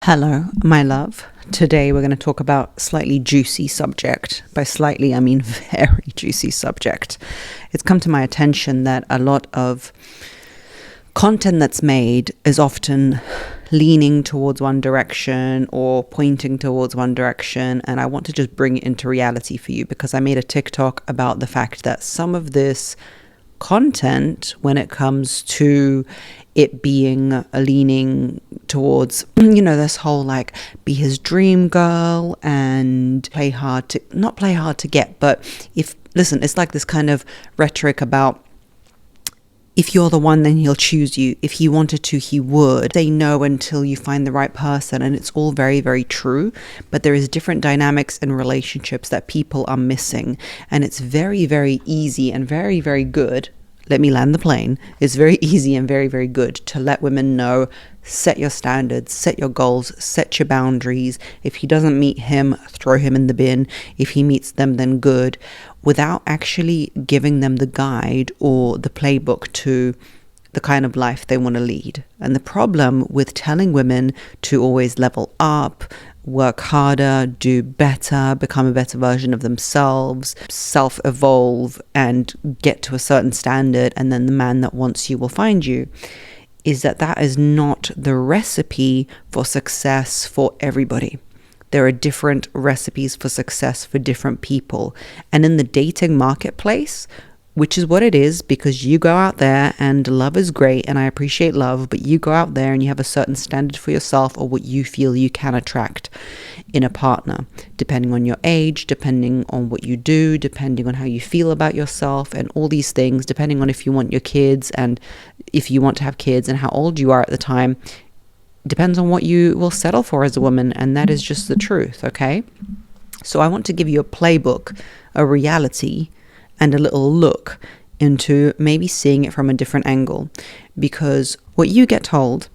Hello, my love. Today we're going to talk about a slightly juicy subject. By slightly, I mean very juicy subject. It's come to my attention that a lot of content that's made is often leaning towards one direction or pointing towards one direction. And I want to just bring it into reality for you because I made a TikTok about the fact that some of this content, when it comes to it being a leaning towards, this whole like be his dream girl and not play hard to get, but it's like this kind of rhetoric about if you're the one, then he'll choose you. If he wanted to, he would. Say no until you find the right person. And it's all very, very true. But there is different dynamics in relationships that people are missing. And it's very, very easy and very, very good. Let me land the plane. It's very easy and very, very good to let women know, set your standards, set your goals, set your boundaries. If he doesn't meet him, throw him in the bin. If he meets them, then good, without actually giving them the guide or the playbook to the kind of life they want to lead. And the problem with telling women to always level up, work harder, do better, become a better version of themselves, self-evolve and get to a certain standard, and then the man that wants you will find you, is that is not the recipe for success for everybody. There are different recipes for success for different people. And in the dating marketplace, which is what it is, because you go out there and love is great and I appreciate love, but you go out there and you have a certain standard for yourself or what you feel you can attract in a partner, depending on your age, depending on what you do, depending on how you feel about yourself and all these things, depending on if you want your kids and if you want to have kids and how old you are at the time, depends on what you will settle for as a woman. And that is just the truth, okay? So I want to give you a playbook, a reality, and a little look into maybe seeing it from a different angle. Because what you get told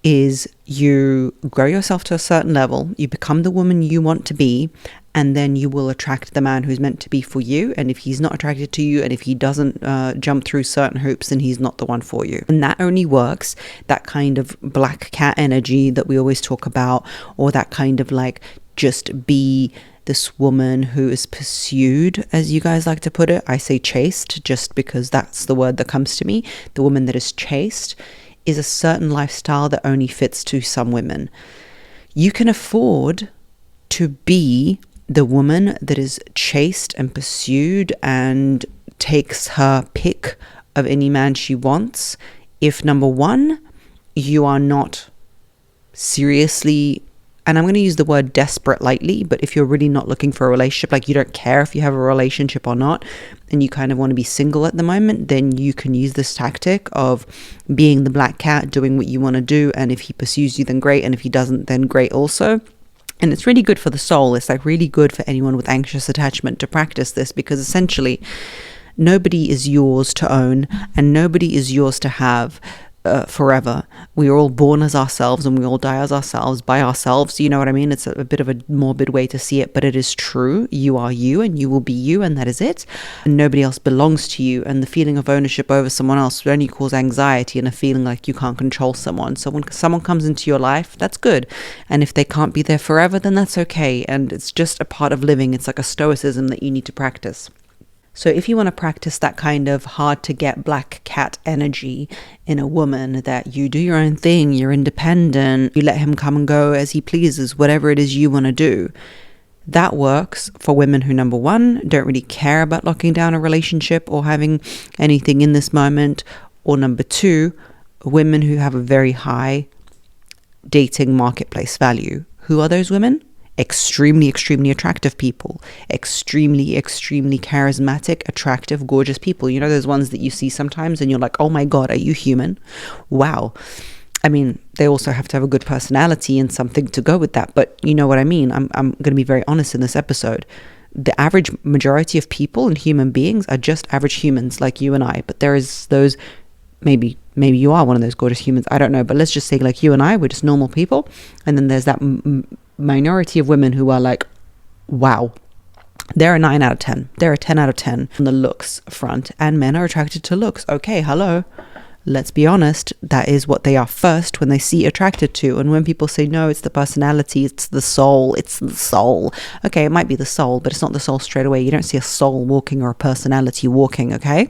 is you grow yourself to a certain level, you become the woman you want to be, and then you will attract the man who's meant to be for you. And if he's not attracted to you, and if he doesn't jump through certain hoops, then he's not the one for you. And that only works, that kind of black cat energy that we always talk about, or that kind of like just be this woman who is pursued, as you guys like to put it. I say chased just because that's the word that comes to me. The woman that is chased is a certain lifestyle that only fits to some women. You can afford to be the woman that is chased and pursued and takes her pick of any man she wants if, number one, you are not seriously, and I'm going to use the word desperate lightly, but if you're really not looking for a relationship, like you don't care if you have a relationship or not, and you kind of want to be single at the moment, then you can use this tactic of being the black cat, doing what you want to do. And if he pursues you, then great. And if he doesn't, then great also. And it's really good for the soul. It's like really good for anyone with anxious attachment to practice this, because essentially nobody is yours to own and nobody is yours to have forever. We are all born as ourselves and we all die as ourselves by ourselves. You know what I mean? It's a bit of a morbid way to see it, but it is true. You are you and you will be you, and that is it. And nobody else belongs to you. And the feeling of ownership over someone else would only cause anxiety and a feeling like you can't control someone. So when someone comes into your life, that's good. And if they can't be there forever, then that's okay. And it's just a part of living. It's like a stoicism that you need to practice. So if you want to practice that kind of hard to get black cat energy in a woman, that you do your own thing, you're independent, you let him come and go as he pleases, whatever it is you want to do, that works for women who, number one, don't really care about locking down a relationship or having anything in this moment, or number two, women who have a very high dating marketplace value. Who are those women? Extremely, extremely attractive people, extremely, extremely charismatic, attractive, gorgeous people. You know, those ones that you see sometimes and you're like, oh my God, are you human? Wow. I mean, they also have to have a good personality and something to go with that. But you know what I mean? I'm going to be very honest in this episode. The average majority of people and human beings are just average humans like you and I. But there is those, maybe you are one of those gorgeous humans. I don't know. But let's just say like you and I, we're just normal people. And then there's that minority of women who are like, wow, they're a 9 out of 10. They're a 10 out of 10 on the looks front, and men are attracted to looks. Okay, hello. let's be honest, that is what they are first when they see attracted to. And when people say, no, it's the personality, it's the soul. Okay, it might be the soul, but it's not the soul straight away. You don't see a soul walking or a personality walking, okay?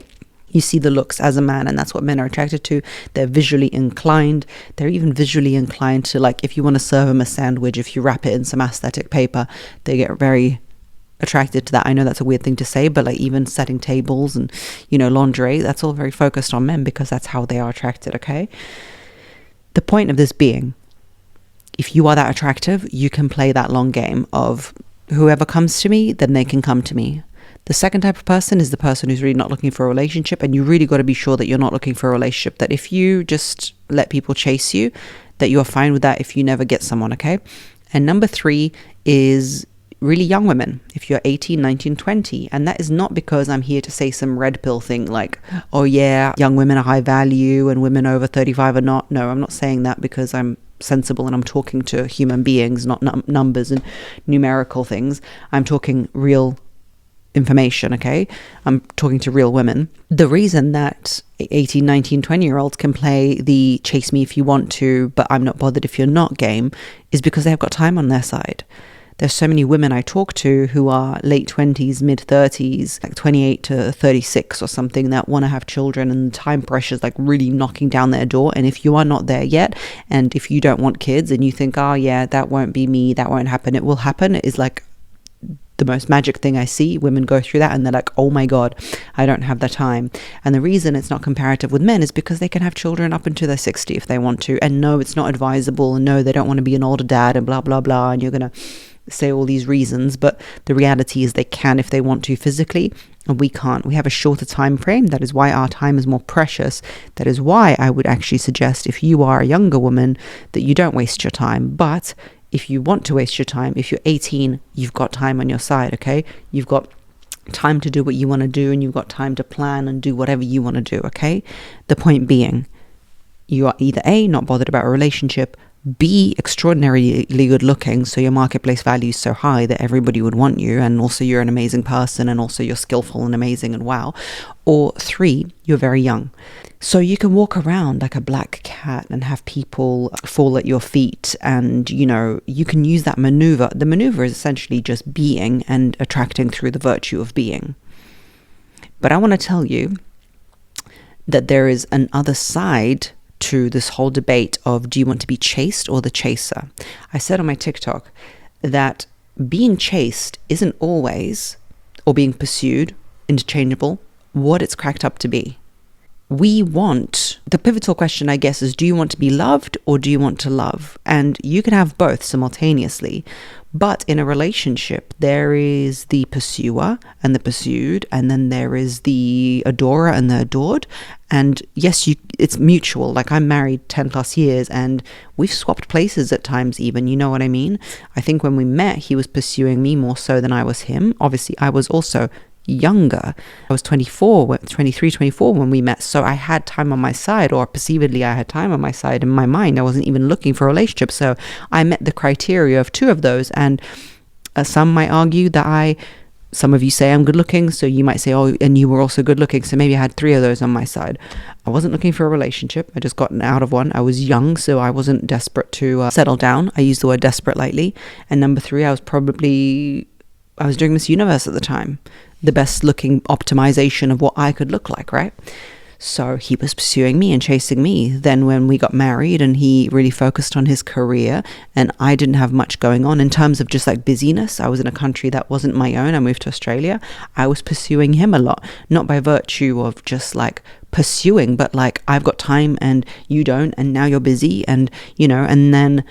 You see the looks as a man, and that's what men are attracted to. They're visually inclined. They're even visually inclined to, like, if you want to serve them a sandwich, if you wrap it in some aesthetic paper, they get very attracted to that. I know that's a weird thing to say, but like even setting tables and, lingerie, that's all very focused on men because that's how they are attracted, okay? The point of this being, if you are that attractive, you can play that long game of whoever comes to me, then they can come to me. The second type of person is the person who's really not looking for a relationship, and you really got to be sure that you're not looking for a relationship, that if you just let people chase you, that you're fine with that if you never get someone, okay? And number 3 is really young women, if you're 18, 19, 20. And that is not because I'm here to say some red pill thing like, oh yeah, young women are high value and women over 35 are not. No, I'm not saying that because I'm sensible and I'm talking to human beings, not numbers and numerical things. I'm talking real information, okay? I'm talking to real women. The reason that 18, 19, 20-year-olds can play the chase me if you want to, but I'm not bothered if you're not game, is because they've got time on their side. There's so many women I talk to who are late 20s, mid 30s, like 28 to 36 or something, that want to have children, and time pressure is like really knocking down their door. And if you are not there yet, and if you don't want kids and you think, oh yeah, that won't be me, that won't happen, it will happen, it is like the most magic thing I see. Women go through that and they're like, oh my God, I don't have the time. And the reason it's not comparative with men is because they can have children up until they're 60 if they want to. And no, it's not advisable. And no, they don't want to be an older dad and blah, blah, blah. And you're going to say all these reasons. But the reality is they can if they want to physically, and we can't. We have a shorter time frame. That is why our time is more precious. That is why I would actually suggest, if you are a younger woman, that you don't waste your time. But if you want to waste your time, if you're 18, you've got time on your side, okay? You've got time to do what you want to do, and you've got time to plan and do whatever you want to do, okay? The point being, you are either A, not bothered about a relationship, B, extraordinarily good looking, so your marketplace value is so high that everybody would want you, and also you're an amazing person, and also you're skillful and amazing and wow. Or 3, you're very young. So you can walk around like a black cat and have people fall at your feet, and you can use that maneuver. The maneuver is essentially just being and attracting through the virtue of being. But I want to tell you that there is an other side to this whole debate of, do you want to be chased or the chaser? I said on my TikTok that being chased isn't always, or being pursued, interchangeable, what it's cracked up to be. The pivotal question, I guess, is, do you want to be loved or do you want to love? And you can have both simultaneously. But in a relationship, there is the pursuer and the pursued, and then there is the adorer and the adored. And yes, it's mutual. Like, I'm married 10 plus years and we've swapped places at times even, you know what I mean? I think when we met, he was pursuing me more so than I was him. Obviously, I was also younger. I was 23, 24 when we met. So I had time on my side, or perceivedly I had time on my side. In my mind, I wasn't even looking for a relationship. So I met the criteria of 2 of those. And some might argue that some of you say I'm good looking. So you might say, oh, and you were also good looking. So maybe I had 3 of those on my side. I wasn't looking for a relationship. I just gotten out of one. I was young, so I wasn't desperate to settle down. I use the word desperate lightly. And number 3, I was doing Miss Universe at the time. The best looking optimization of what I could look like, right? So he was pursuing me and chasing me. Then when we got married and he really focused on his career and I didn't have much going on in terms of just like busyness, I was in a country that wasn't my own. I moved to Australia. I was pursuing him a lot, not by virtue of just like pursuing, but like, I've got time and you don't, and now you're busy, and and then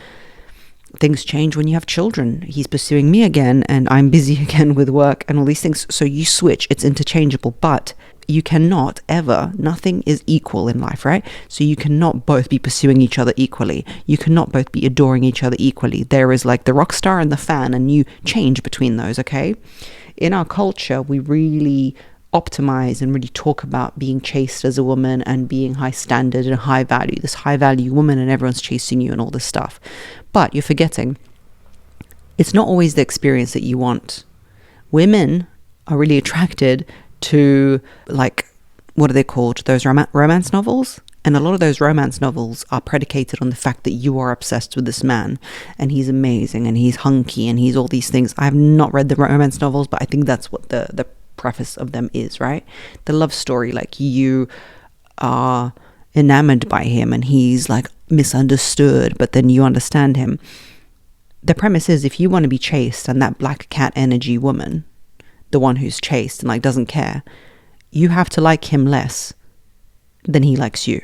things change when you have children. He's pursuing me again and I'm busy again with work and all these things. So you switch, it's interchangeable, but you cannot ever, nothing is equal in life, right? So you cannot both be pursuing each other equally. You cannot both be adoring each other equally. There is like the rock star and the fan, and you change between those, okay? In our culture, we really optimize and really talk about being chased as a woman and being high standard and high value, this high value woman, and everyone's chasing you and all this stuff. But you're forgetting, it's not always the experience that you want. Women are really attracted to, like, what are they called? Those romance novels? And a lot of those romance novels are predicated on the fact that you are obsessed with this man and he's amazing and he's hunky and he's all these things. I have not read the romance novels, but I think that's what the preface of them is, right? The love story, like you are enamored by him and he's like misunderstood, but then you understand him. The premise is, if you want to be chased and that black cat energy woman, the one who's chased and like doesn't care, you have to like him less than he likes you.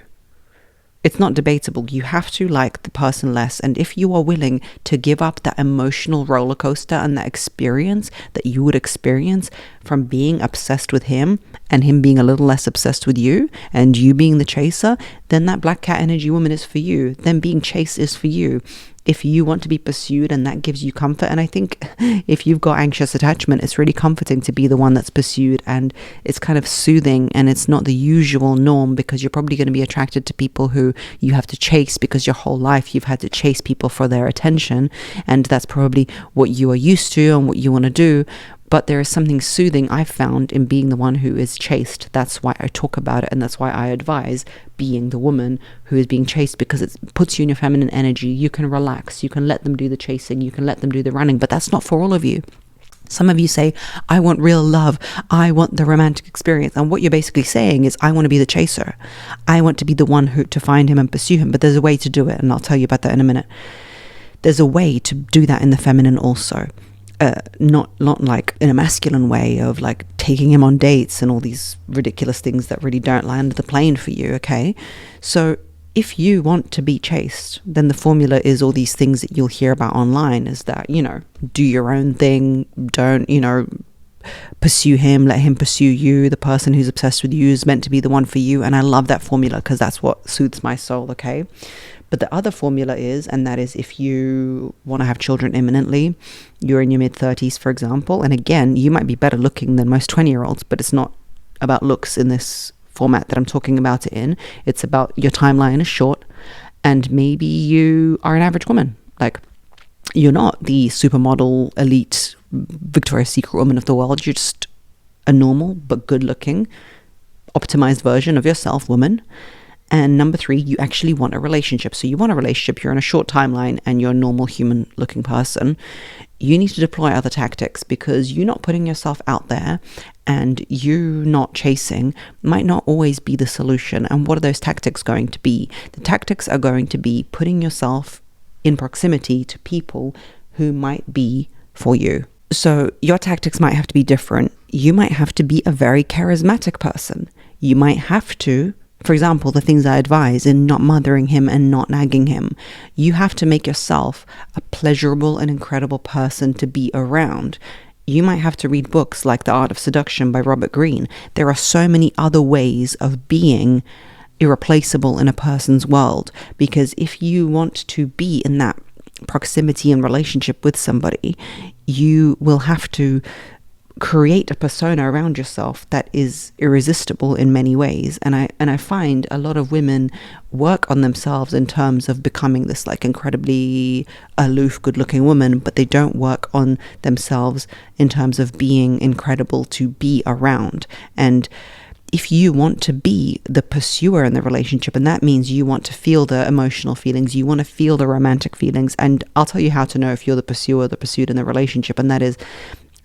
It's not debatable. You have to like the person less. And if you are willing to give up that emotional roller coaster and that experience that you would experience from being obsessed with him and him being a little less obsessed with you and you being the chaser, then that black cat energy woman is for you. Then being chased is for you. If you want to be pursued and that gives you comfort, and I think if you've got anxious attachment, it's really comforting to be the one that's pursued, and it's kind of soothing, and it's not the usual norm, because you're probably going to be attracted to people who you have to chase because your whole life you've had to chase people for their attention, and that's probably what you are used to and what you want to do. But there is something soothing I've found in being the one who is chased. That's why I talk about it, and that's why I advise being the woman who is being chased, because it puts you in your feminine energy. You can relax, you can let them do the chasing, you can let them do the running, but that's not for all of you. Some of you say, I want real love, I want the romantic experience. And what you're basically saying is, I want to be the chaser. I want to be the one who to find him and pursue him. But there's a way to do it, and I'll tell you about that in a minute. There's a way to do that in the feminine also. Not like in a masculine way of like taking him on dates and all these ridiculous things that really don't land the plane for you, okay? So if you want to be chased, then the formula is all these things that you'll hear about online, is that, do your own thing, don't, pursue him, let him pursue you. The person who's obsessed with you is meant to be the one for you. And I love that formula because that's what soothes my soul, okay? But the other formula is, and that is, if you want to have children imminently, you're in your mid-30s, for example, and again, you might be better looking than most 20-year-olds, but it's not about looks in this format that I'm talking about it in. It's about your timeline is short, and maybe you are an average woman. Like, you're not the supermodel, elite, Victoria's Secret woman of the world. You're just a normal but good-looking, optimized version of yourself woman. And number 3, you actually want a relationship. So you want a relationship, you're on a short timeline, and you're a normal human looking person. You need to deploy other tactics, because you not putting yourself out there and you not chasing might not always be the solution. And what are those tactics going to be? The tactics are going to be putting yourself in proximity to people who might be for you. So your tactics might have to be different. You might have to be a very charismatic person. You might have to, for example, the things I advise in not mothering him and not nagging him. You have to make yourself a pleasurable and incredible person to be around. You might have to read books like The Art of Seduction by Robert Greene. There are so many other ways of being irreplaceable in a person's world, because if you want to be in that proximity and relationship with somebody, you will have to create a persona around yourself that is irresistible in many ways. And I find a lot of women work on themselves in terms of becoming this like incredibly aloof, good-looking woman, but they don't work on themselves in terms of being incredible to be around. And if you want to be the pursuer in the relationship, and that means you want to feel the emotional feelings, you want to feel the romantic feelings, and I'll tell you how to know if you're the pursuer or the pursued in the relationship, and that is,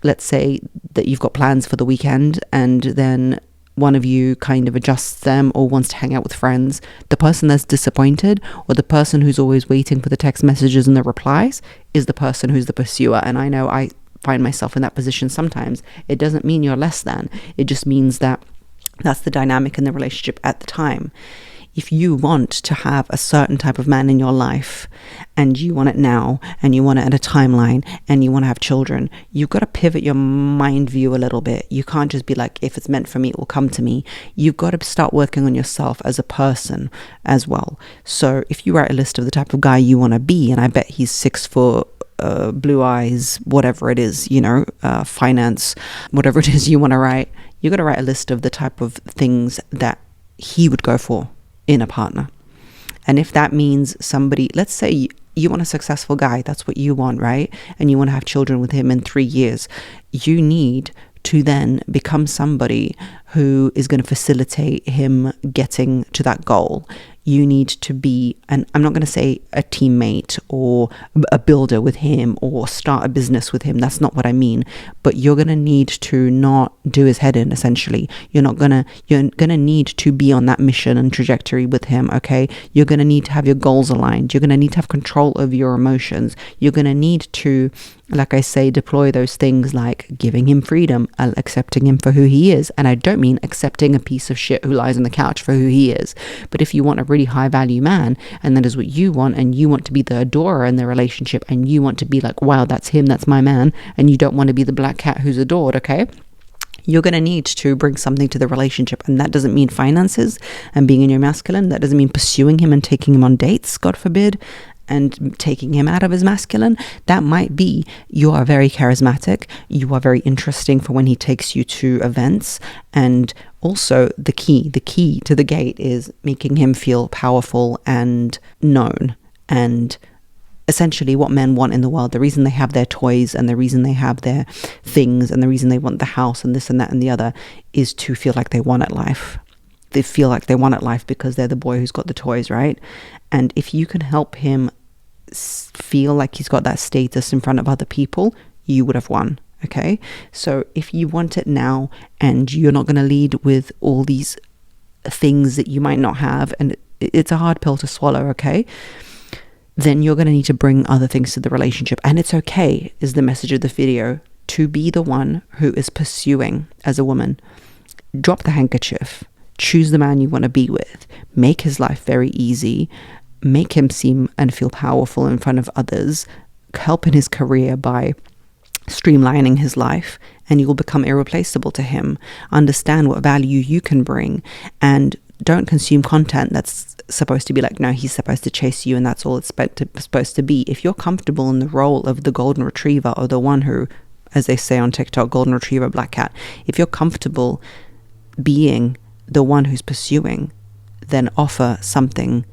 let's say that you've got plans for the weekend and then one of you kind of adjusts them or wants to hang out with friends. The person that's disappointed, or the person who's always waiting for the text messages and the replies, is the person who's the pursuer. And I know I find myself in that position sometimes. It doesn't mean you're less than. It just means that that's the dynamic in the relationship at the time. If you want to have a certain type of man in your life, and you want it now, and you want it at a timeline, and you want to have children, you've got to pivot your mind view a little bit. You can't just be like, if it's meant for me, it will come to me. You've got to start working on yourself as a person as well. So if you write a list of the type of guy you want to be, and I bet he's 6 foot, blue eyes, whatever it is, finance, whatever it is you want to write, you got to write a list of the type of things that he would go for in a partner. And if that means somebody, let's say you want a successful guy, that's what you want, right? And you want to have children with him in 3 years. You need to then become somebody who is going to facilitate him getting to that goal. You need to be, and I'm not going to say a teammate or a builder with him or start a business with him. That's not what I mean. But you're going to need to not do his head in, essentially. You're going to need to be on that mission and trajectory with him, okay? You're going to need to have your goals aligned. You're going to need to have control of your emotions. You're going to need to, like I say, deploy those things like giving him freedom, accepting him for who he is. And I don't mean accepting a piece of shit who lies on the couch for who he is. But if you want a really high value man, and that is what you want, and you want to be the adorer in the relationship, and you want to be like, wow, that's him, that's my man, and you don't want to be the black cat who's adored, okay? You're going to need to bring something to the relationship. And that doesn't mean finances and being in your masculine. That doesn't mean pursuing him and taking him on dates, God forbid, and taking him out of his masculine. That might be you are very charismatic, you are very interesting for when he takes you to events, and also the key to the gate is making him feel powerful and known. And essentially what men want in the world, the reason they have their toys and the reason they have their things and the reason they want the house and this and that and the other, is to feel like they won at life. They feel like they won at life because they're the boy who's got the toys, right? And if you can help him feel like he's got that status in front of other people, you would have won, okay? So if you want it now and you're not going to lead with all these things that you might not have, and it's a hard pill to swallow, okay? Then you're going to need to bring other things to the relationship. And it's okay, is the message of the video, to be the one who is pursuing as a woman. Drop the handkerchief. Choose the man you want to be with. Make his life very easy. Make him seem and feel powerful in front of others. Help in his career by streamlining his life, and you will become irreplaceable to him. Understand what value you can bring, and don't consume content that's supposed to be like, no, he's supposed to chase you and that's all it's supposed to be. If you're comfortable in the role of the golden retriever, or the one who, as they say on TikTok, golden retriever, black cat, if you're comfortable being the one who's pursuing, then offer something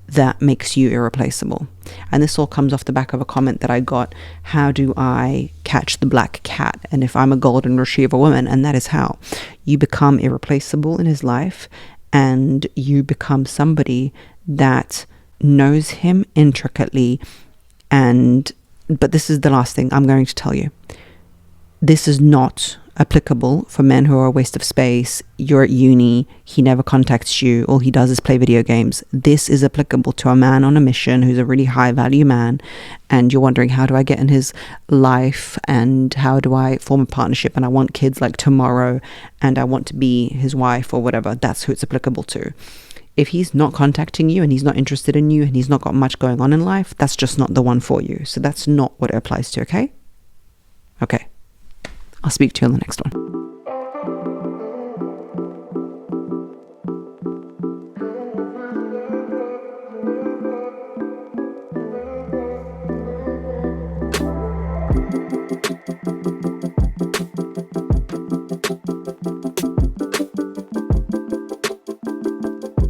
that makes you irreplaceable. And this all comes off the back of a comment that I got: how do I catch the black cat? And if I'm a golden retriever woman, and that is how you become irreplaceable in his life, and you become somebody that knows him intricately. But this is the last thing I'm going to tell you. This is not applicable for men who are a waste of space. You're at uni, he never contacts you, all he does is play video games. This is applicable to a man on a mission who's a really high value man, and you're wondering, how do I get in his life, and how do I form a partnership, and I want kids like tomorrow, and I want to be his wife or whatever. That's who it's applicable to. If he's not contacting you and he's not interested in you and he's not got much going on in life, that's just not the one for you. So that's not what it applies to, okay? Okay. I'll speak to you on the next one.